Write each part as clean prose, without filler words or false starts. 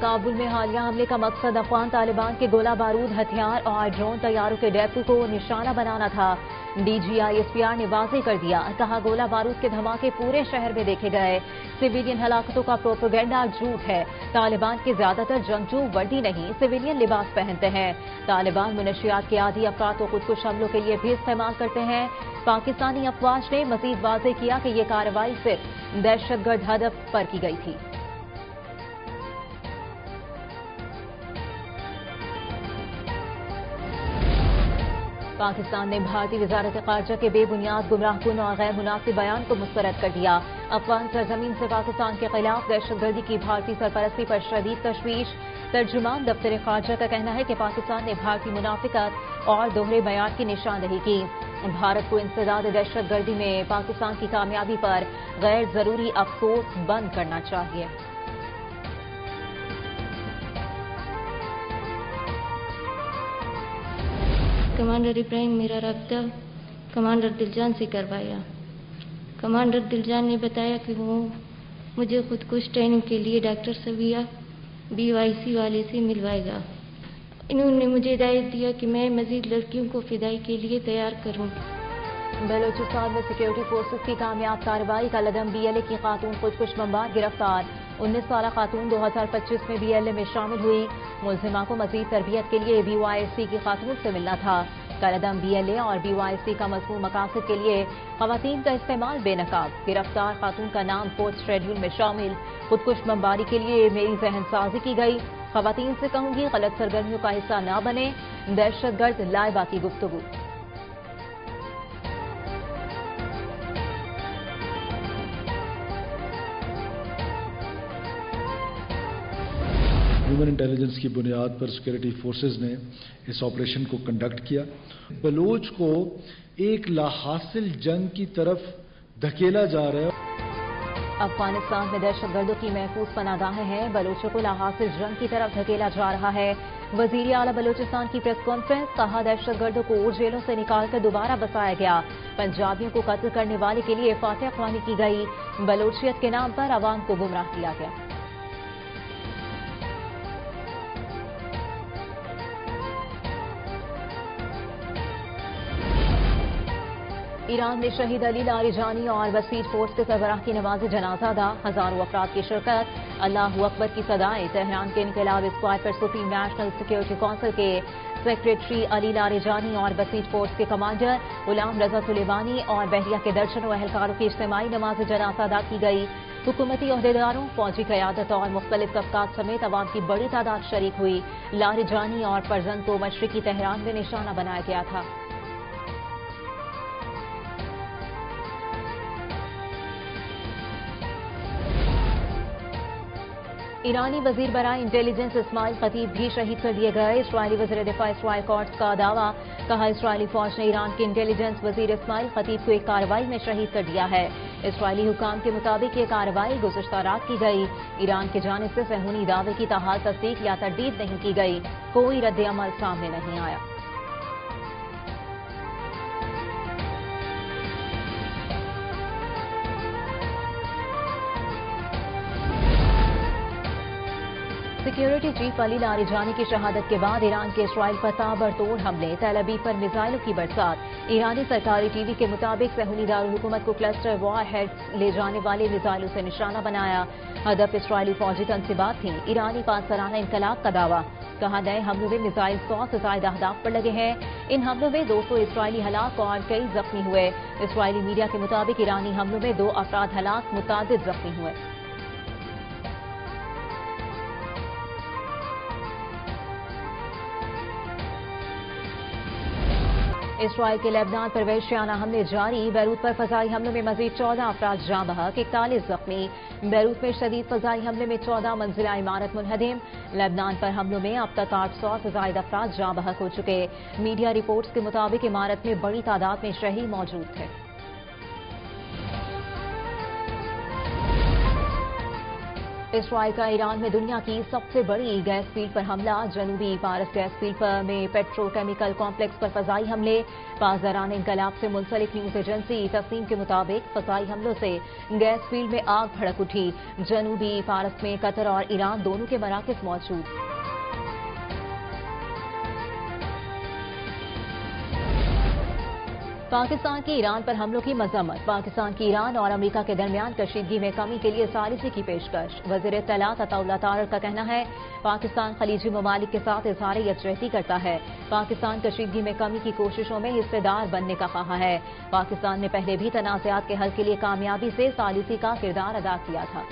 کابل میں حالیہ حملے کا مقصد افغان طالبان کے گولہ بارود ہتھیار اور ڈرون طیاروں کے ڈیپو کو نشانہ بنانا تھا۔ DGISPR نے واضح کر دیا، کہا گولہ بارود کے دھماکے پورے شہر میں دیکھے گئے، سویلین ہلاکتوں کا پروپیگنڈا جھوٹ ہے۔ طالبان کے زیادہ تر جنگجو وردی نہیں، سویلین لباس پہنتے ہیں۔ طالبان منشیات کے عادی افراد کو خودکش حملوں کے لیے بھی استعمال کرتے ہیں۔ پاکستانی افواج نے مزید واضح کیا کہ یہ کارروائی صرف دہشت گرد ہدف پر کی گئی تھی۔ پاکستان نے بھارتی وزارت خارجہ کے بے بنیاد، گمراہ کن اور غیر مناسب بیان کو مسترد کر دیا۔ افغان سرزمین سے پاکستان کے خلاف دہشت گردی کی بھارتی سرپرستی پر شدید تشویش۔ ترجمان دفتر خارجہ کا کہنا ہے کہ پاکستان نے بھارتی منافقت اور دوہرے بیان کی نشاندہی کی۔ بھارت کو انسداد دہشت گردی میں پاکستان کی کامیابی پر غیر ضروری افسوس بند کرنا چاہیے۔ کمانڈر ابراہیم میرا رابطہ کمانڈر دلجان سے کروایا۔ کمانڈر دلجان نے بتایا کہ وہ مجھے خودکش ٹریننگ کے لیے ڈاکٹر سویہ BYC والے سے ملوائے گا۔ انہوں نے مجھے ہدایت دیا کہ میں مزید لڑکیوں کو فدائی کے لیے تیار کروں۔ بلوچستان میں سیکیورٹی فورسز کی کامیاب کارروائی، کالعدم BLA کی خاتون خودکش بمبار گرفتار۔ 19 سالہ خاتون 2025 میں BLA میں شامل ہوئی۔ ملزمہ کو مزید تربیت کے لیے BYC کی خاتون سے ملنا تھا۔ کالعدم BLA اور BYC کا مضمون مقاصد کے لیے خواتین کا استعمال بے نقاب۔ گرفتار خاتون کا نام 4 شیڈول میں شامل۔ خودکش بمباری کے لیے میری ذہن سازی کی گئی۔ خواتین سے کہوں گی غلط سرگرمیوں کا حصہ نہ بنے۔ دہشت گرد لائبہ کی گفتگو۔ ہیومن انٹیلیجنس کی بنیاد پر سیکورٹی فورسز نے اس آپریشن کو کنڈکٹ کیا۔ بلوچ کو ایک لاحاصل جنگ کی طرف دھکیلا جا رہا ہے۔ افغانستان میں دہشت گردوں کی محفوظ پناہ گاہیں ہیں، بلوچوں کو لاحاصل جنگ کی طرف دھکیلا جا رہا ہے۔ وزیر اعلیٰ بلوچستان کی پریس کانفرنس، کہا دہشت گردوں کو جیلوں سے نکال کر دوبارہ بسایا گیا۔ پنجابیوں کو قتل کرنے والے کے لیے فاتح خوانی کی گئی۔ بلوچیت کے نام پر عوام کو گمراہ کیا گیا۔ ایران میں شہید علی لاریجانی اور بسیج فورس کے سربراہ کی نماز جنازہ ادا، ہزاروں افراد کی شرکت، اللہ اکبر کی صدائیں۔ تہران کے انقلاب اسکوائر پر سپریم نیشنل سیکیورٹی کونسل کے سیکریٹری علی لاریجانی اور بسیج فورس کے کمانڈر غلام رضا سلیمانی اور بحریہ کے درجنوں اہلکاروں کی اجتماعی نماز جنازہ ادا کی گئی۔ حکومتی عہدیداروں، فوجی قیادت اور مختلف طبقات سمیت عوام کی بڑی تعداد شریک ہوئی۔ لاریجانی اور فرزند کو مشرقی تہران میں نشانہ بنایا گیا تھا۔ ایرانی وزیر برائے انٹیلیجنس اسماعیل خطیب بھی شہید کر دیے گئے۔ اسرائیلی وزیر دفاع اسرائیل قدس کا دعویٰ، کہا اسرائیلی فوج نے ایران کے انٹیلیجنس وزیر اسماعیل خطیب کو ایک کارروائی میں شہید کر دیا ہے۔ اسرائیلی حکام کے مطابق یہ کارروائی گزشتہ رات کی گئی۔ ایران کی جانب سے صہیونی دعوے کی تاحال تصدیق یا تردید نہیں کی گئی۔ کوئی رد عمل سامنے نہیں آیا۔ سیکیورٹی چیف علی لاریجانی کی شہادت کے بعد ایران کے اسرائیل پر تابڑتوڑ حملے، تیل ابیب پر میزائلوں کی برسات۔ ایرانی سرکاری ٹی وی کے مطابق صہیونی دارالحکومت کو کلسٹر وار ہیڈز لے جانے والے میزائلوں سے نشانہ بنایا۔ ہدف اسرائیلی فوجی تنصیبات تھیں۔ ایرانی 5 سالانہ انقلاب کا دعویٰ، کہا نئے حملوں میں میزائل 100 سے زائد اہداف پر لگے ہیں۔ ان حملوں میں 200 اسرائیلی ہلاک اور کئی زخمی ہوئے۔ اسرائیلی میڈیا کے مطابق ایرانی حملوں میں 2 افراد ہلاک، متعدد زخمی ہوئے۔ اسرائیل کے لبنان پر وحشیانہ حملے جاری، بیروت پر فضائی حملوں میں مزید 14 افراد جاں بحق، 41 زخمی۔ بیروت میں شدید فضائی حملے میں 14 منزلہ عمارت منہدم۔ لبنان پر حملوں میں اب تک 800 سے زائد افراد جاں بحق ہو چکے۔ میڈیا رپورٹس کے مطابق عمارت میں بڑی تعداد میں شہری موجود تھے۔ اسرائیل کا ایران میں دنیا کی سب سے بڑی گیس فیلڈ پر حملہ، جنوبی پارس گیس فیلڈ میں پیٹرو کیمیکل کمپلیکس پر فضائی حملے۔ پاسداران انقلاب سے منسلک نیوز ایجنسی تسنیم کے مطابق فضائی حملوں سے گیس فیلڈ میں آگ بھڑک اٹھی۔ جنوبی پارس میں قطر اور ایران دونوں کے مراکز موجود۔ پاکستان کی ایران پر حملوں کی مذمت، پاکستان کی ایران اور امریکہ کے درمیان کشیدگی میں کمی کے لیے ثالثی کی پیشکش۔ وزیر اطلاعات عطا اللہ طاہر کا کہنا ہے پاکستان خلیجی ممالک کے ساتھ اظہار یکجہتی کرتا ہے، پاکستان کشیدگی میں کمی کی کوششوں میں حصے دار بننے کا خواہاں ہے۔ پاکستان نے پہلے بھی تنازعات کے حل کے لیے کامیابی سے ثالثی کا کردار ادا کیا تھا۔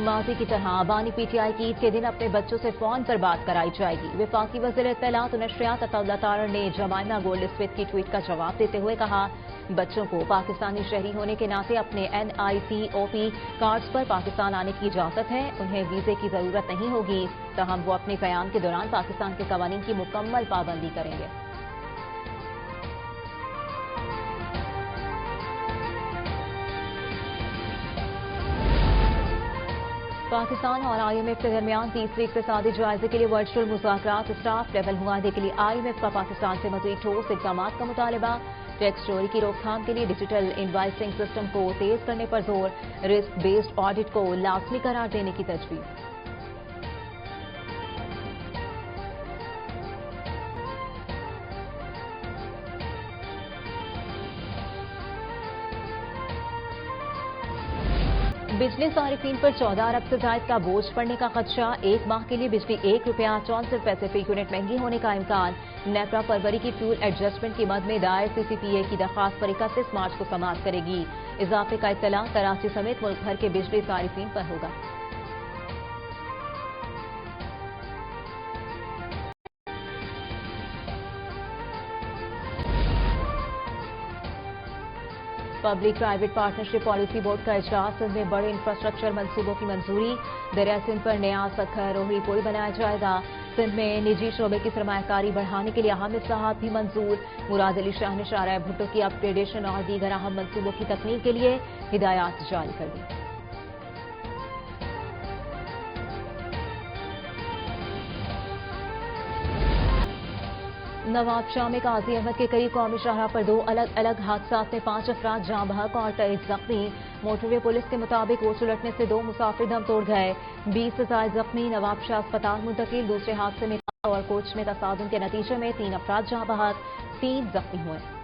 ماضی کی طرح بانی پی ٹی آئی کی عید کے دن اپنے بچوں سے فون پر بات کرائی جائے گی۔ وفاقی وزیر اطلاعات و نشریات عطا اللہ طاہر نے جمائما گولڈ اسمتھ کی ٹویٹ کا جواب دیتے ہوئے کہا بچوں کو پاکستانی شہری ہونے کے ناطے اپنے NICOP کارڈز پر پاکستان آنے کی اجازت ہے، انہیں ویزے کی ضرورت نہیں ہوگی، تاہم وہ اپنے قیام کے دوران پاکستان کے قوانین کی مکمل پابندی کریں گے۔ پاکستان اور IMF کے درمیان تیسرے اقتصادی جائزے کے لیے ورچوئل مذاکرات، اسٹاف لیول معاہدے کے لیے IMF کا پاکستان سے مزید ٹھوس اقدامات کا مطالبہ، ٹیکس چوری کی روک تھام کے لیے ڈیجیٹل انوائسنگ سسٹم کو تیز کرنے پر زور، رسک بیسڈ آڈٹ کو لازمی قرار دینے کی تجویز۔ بجلی صارفین پر 14 ارب سے زائد کا بوجھ پڑنے کا خدشہ، ایک ماہ کے لیے بجلی ₹1.64 فی یونٹ مہنگی ہونے کا امکان۔ نیپرا فروری کی فیول ایڈجسٹمنٹ کی مد میں دائر CCPA کی درخواست پر 31 مارچ کو سماعت کرے گی۔ اضافے کا اطلاع کراچی سمیت ملک بھر کے بجلی صارفین پر ہوگا۔ Public private partnership policy board کا اجلاس، سندھ میں بڑے انفراسٹرکچر منصوبوں کی منظوری، دریائے سندھ پر نیا سکھر روہری پل بنایا جائے گا۔ سندھ میں نجی شعبے کی سرمایہ کاری بڑھانے کے لیے اہم اصلاحات بھی منظور۔ مراد علی شاہ نے شاہراہ بھٹو کی اپ گریڈیشن اور دیگر اہم منصوبوں کی تکمیل کے لیے ہدایات جاری کر دی۔ نواب شاہ میں قاضی احمد کے قریب قومی شاہراہ پر 2 الگ الگ حادثات میں 5 افراد جاں بحق اور 23 زخمی۔ موٹر وے پولیس کے مطابق اوٹ الٹنے سے 2 مسافر دم توڑ گئے، 20 سے زائد زخمی، نواب شاہ اسپتال منتقل۔ دوسرے حادثے میں کار اور کوچ میں تصادم کے نتیجے میں 3 افراد جاں بحق، 3 زخمی ہوئے۔